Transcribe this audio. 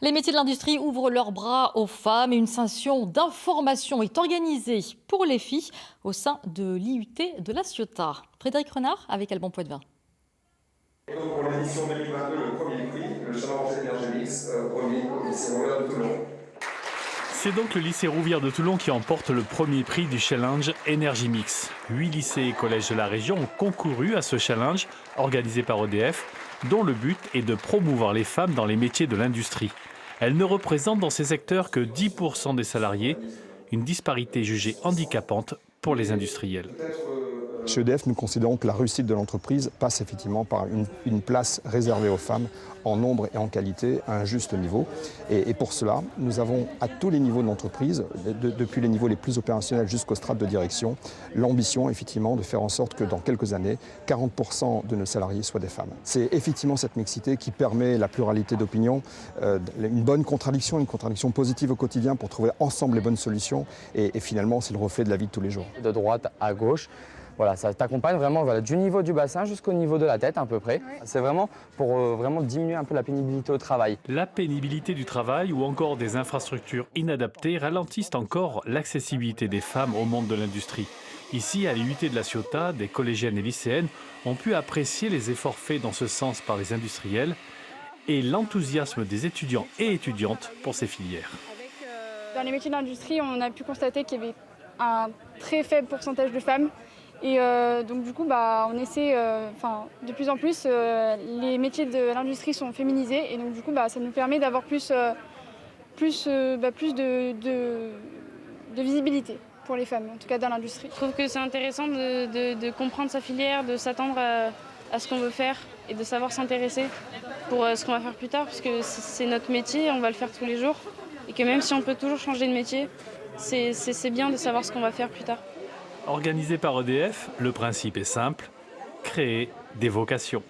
Les métiers de l'industrie ouvrent leurs bras aux femmes et une session d'information est organisée pour les filles au sein de l'IUT de La Ciotat. Frédéric Renard avec Alban Poitvin. Et donc pour l'édition 2022, le premier prix, le challenge Énergie Mix, remis au lycée Rouvière de Toulon. C'est donc le lycée Rouvière de Toulon qui emporte le premier prix du challenge Énergie Mix. 8 lycées et collèges de la région ont concouru à ce challenge organisé par EDF, dont le but est de promouvoir les femmes dans les métiers de l'industrie. Elles ne représentent dans ces secteurs que 10% des salariés, une disparité jugée handicapante pour les industriels. Chez EDF, nous considérons que la réussite de l'entreprise passe effectivement par une place réservée aux femmes en nombre et en qualité à un juste niveau. Et pour cela, nous avons à tous les niveaux de l'entreprise, depuis les niveaux les plus opérationnels jusqu'aux strates de direction, l'ambition effectivement de faire en sorte que dans quelques années, 40% de nos salariés soient des femmes. C'est effectivement cette mixité qui permet la pluralité d'opinions, une bonne contradiction, une contradiction positive au quotidien pour trouver ensemble les bonnes solutions. Et finalement, c'est le reflet de la vie de tous les jours. De droite à gauche. Voilà, ça t'accompagne vraiment du niveau du bassin jusqu'au niveau de la tête à peu près. Oui. C'est vraiment pour vraiment diminuer un peu la pénibilité au travail. La pénibilité du travail ou encore des infrastructures inadaptées ralentissent encore l'accessibilité des femmes au monde de l'industrie. Ici, à l'IUT de La Ciotat, des collégiennes et lycéennes ont pu apprécier les efforts faits dans ce sens par les industriels et l'enthousiasme des étudiants et étudiantes pour ces filières. Dans les métiers de l'industrie, on a pu constater qu'il y avait un très faible pourcentage de femmes. Et donc du coup, on essaie, de plus en plus, les métiers de l'industrie sont féminisés et donc du coup, ça nous permet d'avoir plus de visibilité pour les femmes, en tout cas dans l'industrie. Je trouve que c'est intéressant de comprendre sa filière, de s'attendre à ce qu'on veut faire et de savoir s'intéresser pour ce qu'on va faire plus tard, parce que c'est notre métier, on va le faire tous les jours et que même si on peut toujours changer de métier, c'est bien de savoir ce qu'on va faire plus tard. Organisé par EDF, le principe est simple, créer des vocations.